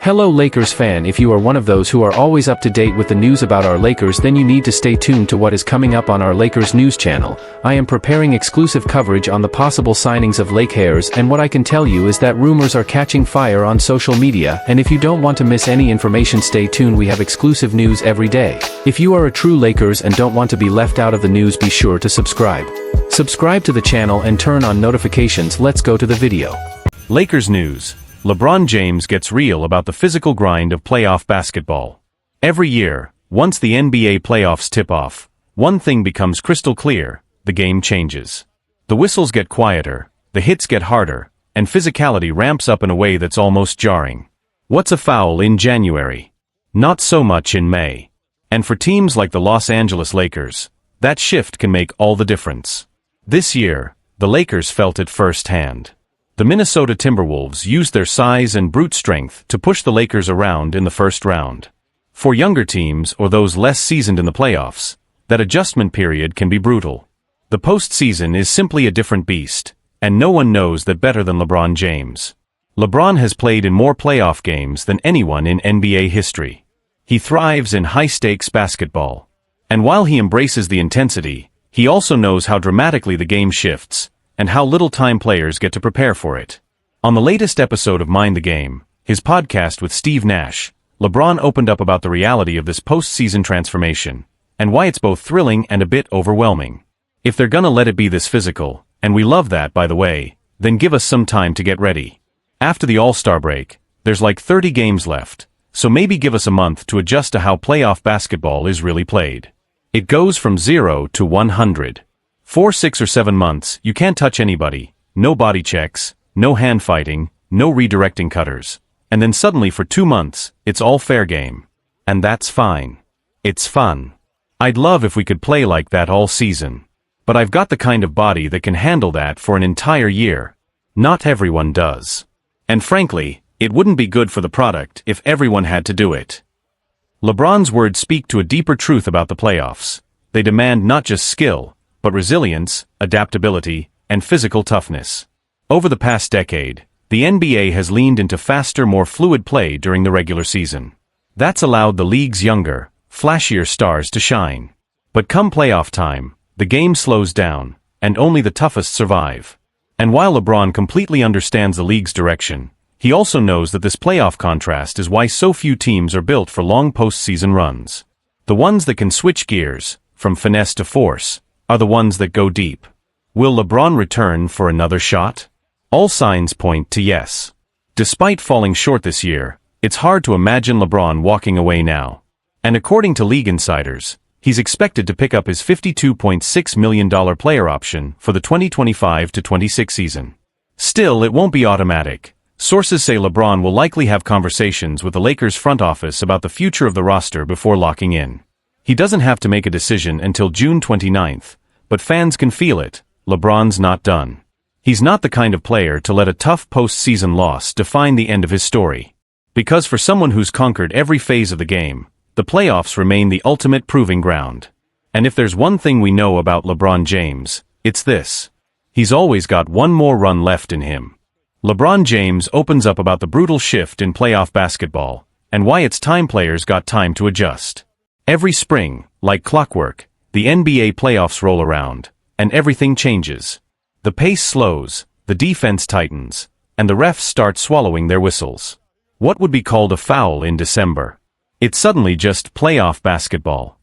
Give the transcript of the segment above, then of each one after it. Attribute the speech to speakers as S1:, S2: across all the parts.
S1: Hello Lakers fan, if you are one of those who are always up to date with the news about our Lakers, then you need to stay tuned to what is coming up on our Lakers news channel. I am preparing exclusive coverage on the possible signings of Lakers, and what I can tell you is that rumors are catching fire on social media, and if you don't want to miss any information, stay tuned. We have exclusive news every day. If you are a true Lakers and don't want to be left out of the news, be sure to subscribe. Subscribe to the channel and turn on notifications. Let's go to the video.
S2: Lakers news. LeBron James gets real about the physical grind of playoff basketball. Every year, once the NBA playoffs tip off, one thing becomes crystal clear: the game changes. The whistles get quieter, the hits get harder, and physicality ramps up in a way that's almost jarring. What's a foul in January? Not so much in May. And for teams like the Los Angeles Lakers, that shift can make all the difference. This year, the Lakers felt it firsthand. The Minnesota Timberwolves used their size and brute strength to push the Lakers around in the first round. For younger teams or those less seasoned in the playoffs, that adjustment period can be brutal. The postseason is simply a different beast, and no one knows that better than LeBron James. LeBron has played in more playoff games than anyone in NBA history. He thrives in high-stakes basketball. And while he embraces the intensity, he also knows how dramatically the game shifts, and how little time players get to prepare for it. On the latest episode of Mind the Game, his podcast with Steve Nash, LeBron opened up about the reality of this postseason transformation, and why it's both thrilling and a bit overwhelming. If they're gonna let it be this physical, and we love that, by the way, then give us some time to get ready. After the All-Star break, there's like 30 games left, so maybe give us a month to adjust to how playoff basketball is really played. It goes from 0 to 100. For 6 or 7 months, you can't touch anybody, no body checks, no hand fighting, no redirecting cutters. And then suddenly for 2 months, it's all fair game. And that's fine. It's fun. I'd love if we could play like that all season. But I've got the kind of body that can handle that for an entire year. Not everyone does. And frankly, it wouldn't be good for the product if everyone had to do it. LeBron's words speak to a deeper truth about the playoffs. They demand not just skill, but resilience, adaptability, and physical toughness. Over the past decade, the NBA has leaned into faster, more fluid play during the regular season. That's allowed the league's younger, flashier stars to shine. But come playoff time, the game slows down, and only the toughest survive. And while LeBron completely understands the league's direction, he also knows that this playoff contrast is why so few teams are built for long postseason runs. The ones that can switch gears, from finesse to force, are the ones that go deep. Will LeBron return for another shot? All signs point to yes. Despite falling short this year, it's hard to imagine LeBron walking away now. And according to league insiders, he's expected to pick up his $52.6 million player option for the 2025-26 season. Still, it won't be automatic. Sources say LeBron will likely have conversations with the Lakers front office about the future of the roster before locking in. He doesn't have to make a decision until June 29th, but fans can feel it: LeBron's not done. He's not the kind of player to let a tough postseason loss define the end of his story. Because for someone who's conquered every phase of the game, the playoffs remain the ultimate proving ground. And if there's one thing we know about LeBron James, it's this: he's always got one more run left in him. LeBron James opens up about the brutal shift in playoff basketball, and why it's time players got time to adjust. Every spring, like clockwork, the NBA playoffs roll around, and everything changes. The pace slows, the defense tightens, and the refs start swallowing their whistles. What would be called a foul in December? It's suddenly just playoff basketball.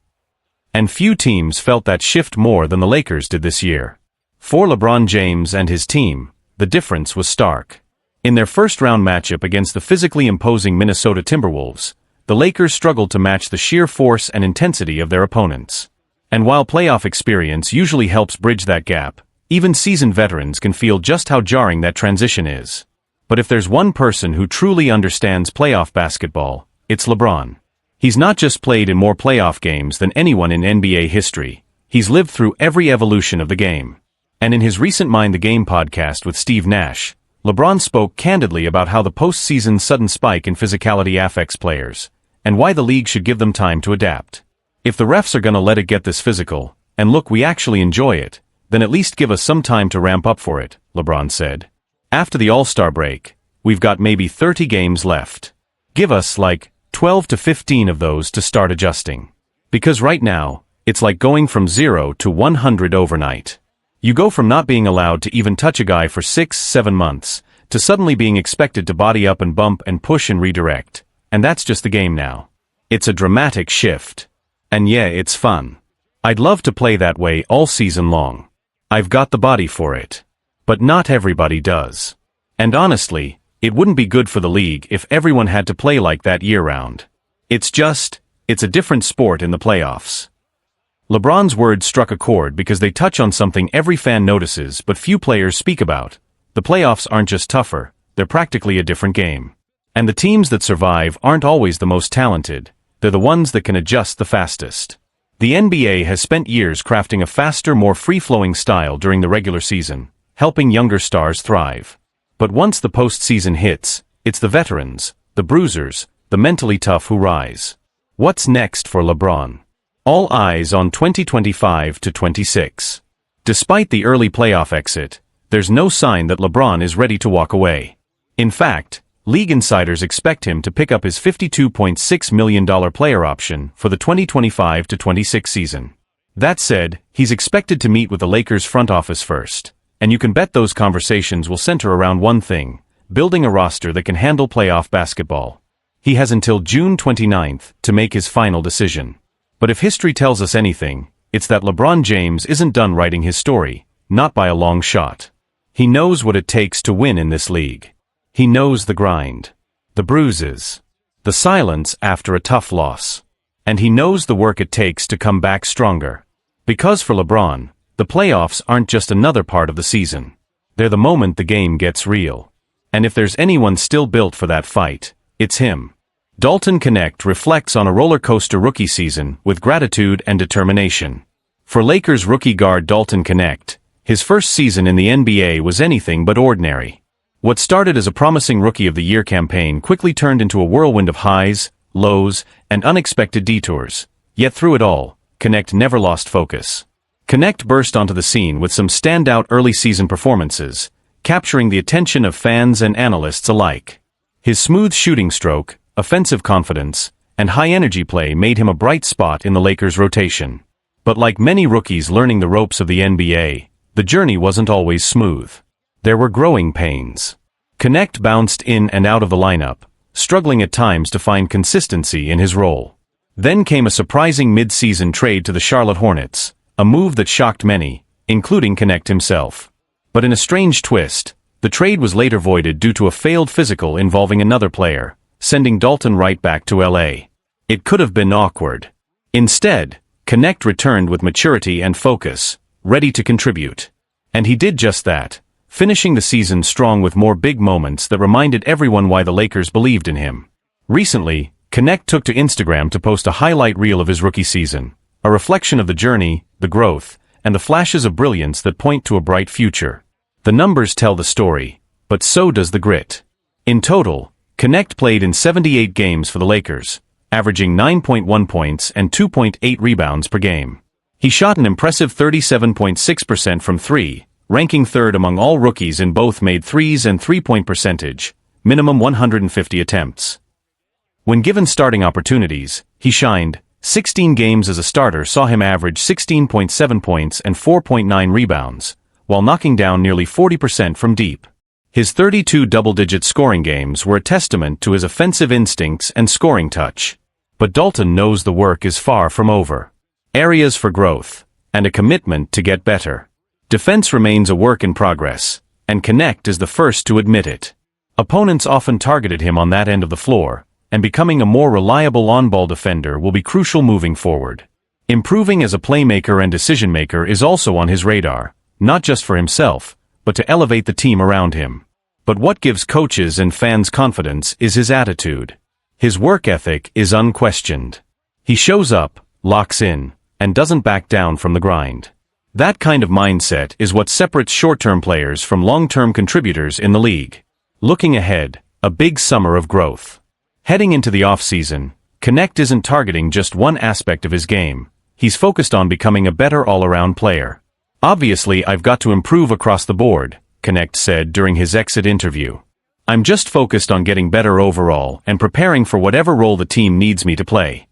S2: And few teams felt that shift more than the Lakers did this year. For LeBron James and his team, the difference was stark. In their first-round matchup against the physically imposing Minnesota Timberwolves, the Lakers struggled to match the sheer force and intensity of their opponents. And while playoff experience usually helps bridge that gap, even seasoned veterans can feel just how jarring that transition is. But if there's one person who truly understands playoff basketball, it's LeBron. He's not just played in more playoff games than anyone in NBA history, he's lived through every evolution of the game. And in his recent Mind the Game podcast with Steve Nash, LeBron spoke candidly about how the postseason's sudden spike in physicality affects players, and why the league should give them time to adapt. If the refs are gonna let it get this physical, and look, we actually enjoy it, then at least give us some time to ramp up for it, LeBron said. After the All-Star break, we've got maybe 30 games left. Give us, like, 12 to 15 of those to start adjusting. Because right now, it's like going from 0 to 100 overnight. You go from not being allowed to even touch a guy for 6-7 months, to suddenly being expected to body up and bump and push and redirect. And that's just the game now. It's a dramatic shift. And yeah, it's fun. I'd love to play that way all season long. I've got the body for it. But not everybody does. And honestly, it wouldn't be good for the league if everyone had to play like that year-round. It's a different sport in the playoffs. LeBron's words struck a chord because they touch on something every fan notices but few players speak about. The playoffs aren't just tougher, they're practically a different game. And the teams that survive aren't always the most talented, they're the ones that can adjust the fastest. The NBA has spent years crafting a faster, more free-flowing style during the regular season, helping younger stars thrive. But once the postseason hits, it's the veterans, the bruisers, the mentally tough who rise. What's next for LeBron? All eyes on 2025 to 26. Despite the early playoff exit, there's no sign that LeBron is ready to walk away. In fact, league insiders expect him to pick up his $52.6 million player option for the 2025 to 26 season. That said, he's expected to meet with the Lakers front office first, and you can bet those conversations will center around one thing: building a roster that can handle playoff basketball. He has until June 29th to make his final decision. But if history tells us anything, it's that LeBron James isn't done writing his story, not by a long shot. He knows what it takes to win in this league. He knows the grind, the bruises, the silence after a tough loss. And he knows the work it takes to come back stronger. Because for LeBron, the playoffs aren't just another part of the season. They're the moment the game gets real. And if there's anyone still built for that fight, it's him. Dalton Knecht reflects on a roller coaster rookie season with gratitude and determination. For Lakers rookie guard Dalton Knecht, his first season in the NBA was anything but ordinary. What started as a promising Rookie of the Year campaign quickly turned into a whirlwind of highs, lows, and unexpected detours. Yet through it all, Knecht never lost focus. Knecht burst onto the scene with some standout early season performances, capturing the attention of fans and analysts alike. His smooth shooting stroke, offensive confidence, and high-energy play made him a bright spot in the Lakers' rotation. But like many rookies learning the ropes of the NBA, the journey wasn't always smooth. There were growing pains. Knecht bounced in and out of the lineup, struggling at times to find consistency in his role. Then came a surprising mid-season trade to the Charlotte Hornets, a move that shocked many, including Knecht himself. But in a strange twist, the trade was later voided due to a failed physical involving another player, sending Dalton right back to LA. It could have been awkward. Instead, Knecht returned with maturity and focus, ready to contribute. And he did just that, finishing the season strong with more big moments that reminded everyone why the Lakers believed in him. Recently, Knecht took to Instagram to post a highlight reel of his rookie season, a reflection of the journey, the growth, and the flashes of brilliance that point to a bright future. The numbers tell the story, but so does the grit. In total, Knecht played in 78 games for the Lakers, averaging 9.1 points and 2.8 rebounds per game. He shot an impressive 37.6% from three, ranking third among all rookies in both made threes and three-point percentage, minimum 150 attempts. When given starting opportunities, he shined. 16 games as a starter saw him average 16.7 points and 4.9 rebounds, while knocking down nearly 40% from deep. His 32 double-digit scoring games were a testament to his offensive instincts and scoring touch. But Dalton knows the work is far from over. Areas for growth, and a commitment to get better. Defense remains a work in progress, and Knecht is the first to admit it. Opponents often targeted him on that end of the floor, and becoming a more reliable on-ball defender will be crucial moving forward. Improving as a playmaker and decision-maker is also on his radar, not just for himself, but to elevate the team around him. But what gives coaches and fans confidence is his attitude. His work ethic is unquestioned. He shows up, locks in, and doesn't back down from the grind. That kind of mindset is what separates short-term players from long-term contributors in the league. Looking ahead, a big summer of growth. Heading into the off-season, Knecht isn't targeting just one aspect of his game. He's focused on becoming a better all-around player. Obviously, I've got to improve across the board, Knecht said during his exit interview. I'm just focused on getting better overall and preparing for whatever role the team needs me to play.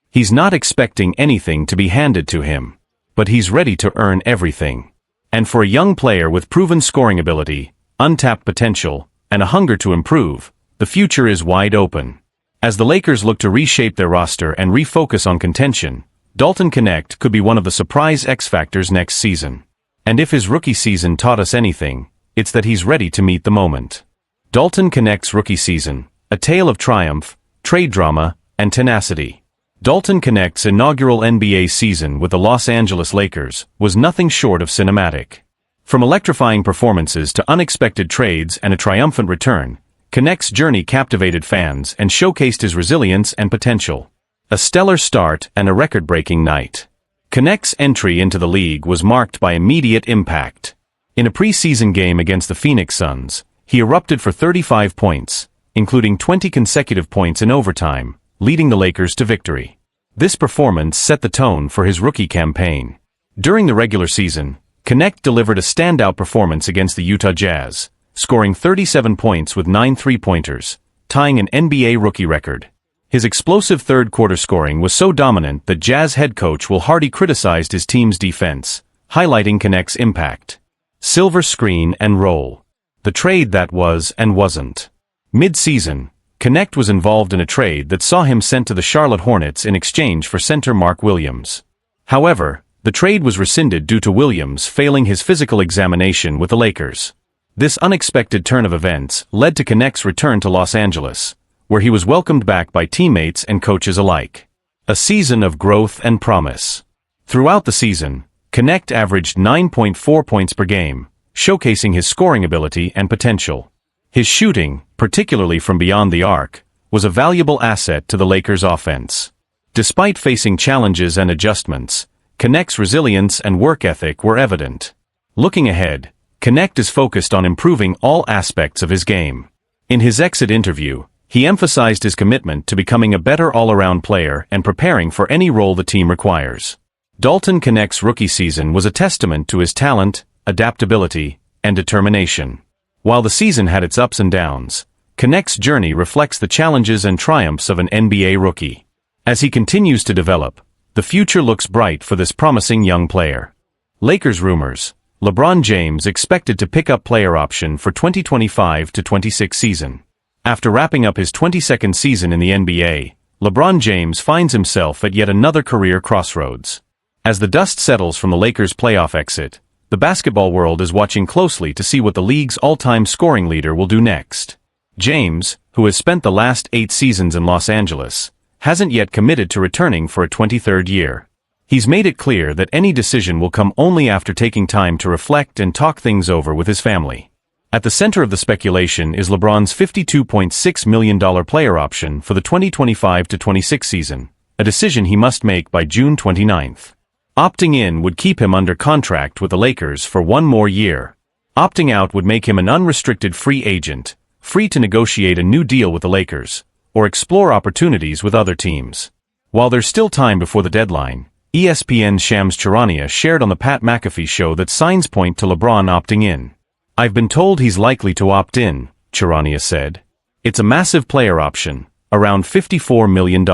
S2: He's not expecting anything to be handed to him, but he's ready to earn everything. And for a young player with proven scoring ability, untapped potential, and a hunger to improve, the future is wide open. As the Lakers look to reshape their roster and refocus on contention, Dalton Knecht could be one of the surprise X factors next season. And if his rookie season taught us anything, it's that he's ready to meet the moment. Dalton Knecht's rookie season, a tale of triumph, trade drama, and tenacity. Dalton Knecht's inaugural NBA season with the Los Angeles Lakers was nothing short of cinematic. From electrifying performances to unexpected trades and a triumphant return, Knecht's journey captivated fans and showcased his resilience and potential. A stellar start and a record-breaking night. Knecht's entry into the league was marked by immediate impact. In a preseason game against the Phoenix Suns, he erupted for 35 points, including 20 consecutive points in overtime, leading the Lakers to victory. This performance set the tone for his rookie campaign. During the regular season, Knecht delivered a standout performance against the Utah Jazz, scoring 37 points with 9 three-pointers, tying an NBA rookie record. His explosive third-quarter scoring was so dominant that Jazz head coach Will Hardy criticized his team's defense, highlighting Knecht's impact. Silver screen and roll. The trade that was and wasn't. Mid-season, Knecht was involved in a trade that saw him sent to the Charlotte Hornets in exchange for center Mark Williams. However, the trade was rescinded due to Williams failing his physical examination with the Lakers. This unexpected turn of events led to Knecht's return to Los Angeles, where he was welcomed back by teammates and coaches alike. A season of growth and promise. Throughout the season, Knecht averaged 9.4 points per game, showcasing his scoring ability and potential. His shooting, particularly from beyond the arc, was a valuable asset to the Lakers' offense. Despite facing challenges and adjustments, Knecht's resilience and work ethic were evident. Looking ahead, Knecht is focused on improving all aspects of his game. In his exit interview, he emphasized his commitment to becoming a better all-around player and preparing for any role the team requires. Dalton Knecht's rookie season was a testament to his talent, adaptability, and determination. While the season had its ups and downs, Knecht's journey reflects the challenges and triumphs of an NBA rookie. As he continues to develop, the future looks bright for this promising young player. Lakers rumors. LeBron James expected to pick up player option for 2025-26 season. After wrapping up his 22nd season in the NBA, LeBron James finds himself at yet another career crossroads. As the dust settles from the Lakers' playoff exit, the basketball world is watching closely to see what the league's all-time scoring leader will do next. James, who has spent the last 8 seasons in Los Angeles, hasn't yet committed to returning for a 23rd year. He's made it clear that any decision will come only after taking time to reflect and talk things over with his family. At the center of the speculation is LeBron's $52.6 million player option for the 2025-26 season, a decision he must make by June 29th. Opting in would keep him under contract with the Lakers for 1 more year. Opting out would make him an unrestricted free agent, free to negotiate a new deal with the Lakers, or explore opportunities with other teams. While there's still time before the deadline, ESPN's Shams Charania shared on the Pat McAfee show that signs point to LeBron opting in. "I've been told he's likely to opt in," Charania said. "It's a massive player option, around $54 million.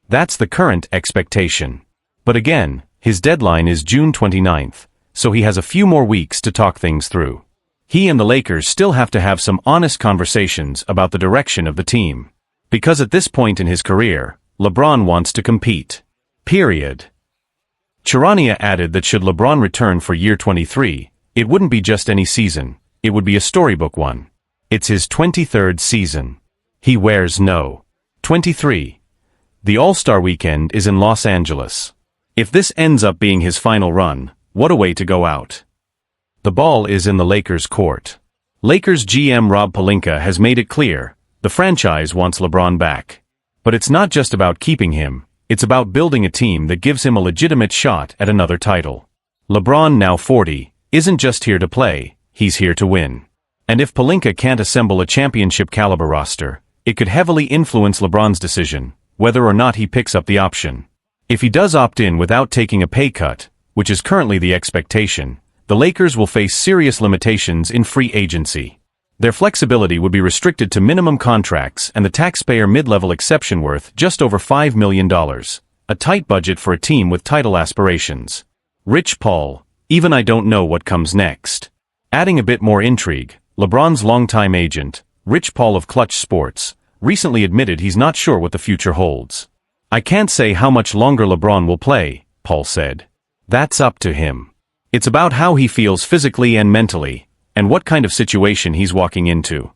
S2: That's the current expectation. But again, his deadline is June 29th, so he has a few more weeks to talk things through. He and the Lakers still have to have some honest conversations about the direction of the team. Because at this point in his career, LeBron wants to compete. Period." Charania added that should LeBron return for year 23, it wouldn't be just any season, it would be a storybook one. It's his 23rd season. He wears no 23. The All-Star Weekend is in Los Angeles. If this ends up being his final run, what a way to go out. The ball is in the Lakers' court. Lakers GM Rob Pelinka has made it clear, the franchise wants LeBron back. But it's not just about keeping him, it's about building a team that gives him a legitimate shot at another title. LeBron, now 40, isn't just here to play, he's here to win. And if Pelinka can't assemble a championship-caliber roster, it could heavily influence LeBron's decision, whether or not he picks up the option. If he does opt in without taking a pay cut, which is currently the expectation, the Lakers will face serious limitations in free agency. Their flexibility would be restricted to minimum contracts and the taxpayer mid-level exception worth just over $5 million. A tight budget for a team with title aspirations. Rich Paul, even I don't know what comes next. Adding a bit more intrigue, LeBron's longtime agent, Rich Paul of Clutch Sports, recently admitted he's not sure what the future holds. "I can't say how much longer LeBron will play," Paul said. "That's up to him. It's about how he feels physically and mentally, and what kind of situation he's walking into."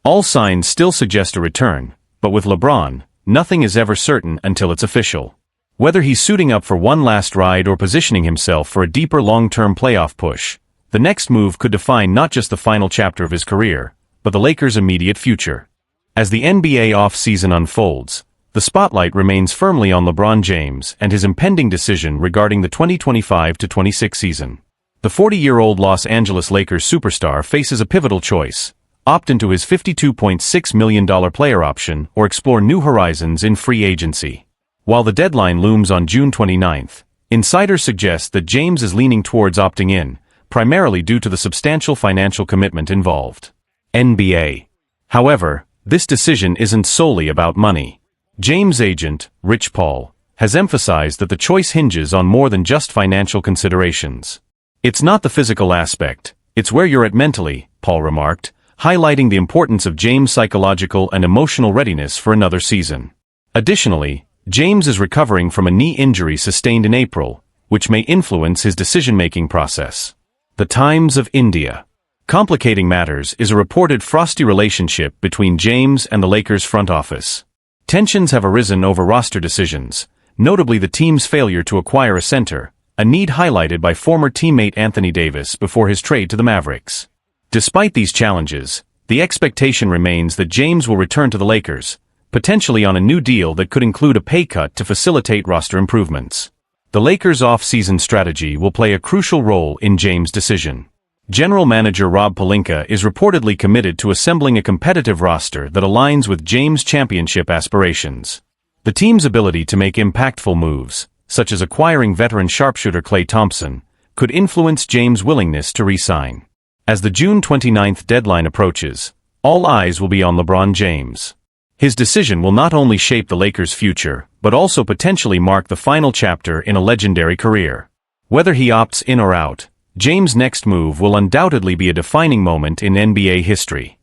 S2: All signs still suggest a return, but with LeBron, nothing is ever certain until it's official. Whether he's suiting up for one last ride or positioning himself for a deeper long-term playoff push, the next move could define not just the final chapter of his career, but the Lakers' immediate future. As the NBA off-season unfolds, the spotlight remains firmly on LeBron James and his impending decision regarding the 2025-26 season. The 40-year-old Los Angeles Lakers superstar faces a pivotal choice: opt into his $52.6 million player option or explore new horizons in free agency. While the deadline looms on June 29th, insiders suggest that James is leaning towards opting in, primarily due to the substantial financial commitment involved. NBA. However, this decision isn't solely about money. James' agent, Rich Paul, has emphasized that the choice hinges on more than just financial considerations. "It's not the physical aspect, it's where you're at mentally," Paul remarked, highlighting the importance of James' psychological and emotional readiness for another season. Additionally, James is recovering from a knee injury sustained in April, which may influence his decision-making process. The Times of India. Complicating matters is a reported frosty relationship between James and the Lakers front office. Tensions have arisen over roster decisions, notably the team's failure to acquire a center, a need highlighted by former teammate Anthony Davis before his trade to the Mavericks. Despite these challenges, the expectation remains that James will return to the Lakers, potentially on a new deal that could include a pay cut to facilitate roster improvements. The Lakers' off-season strategy will play a crucial role in James' decision. General Manager Rob Pelinka is reportedly committed to assembling a competitive roster that aligns with James' championship aspirations. The team's ability to make impactful moves, such as acquiring veteran sharpshooter Klay Thompson, could influence James' willingness to re-sign. As the June 29th deadline approaches, all eyes will be on LeBron James. His decision will not only shape the Lakers' future, but also potentially mark the final chapter in a legendary career. Whether he opts in or out, James' next move will undoubtedly be a defining moment in NBA history.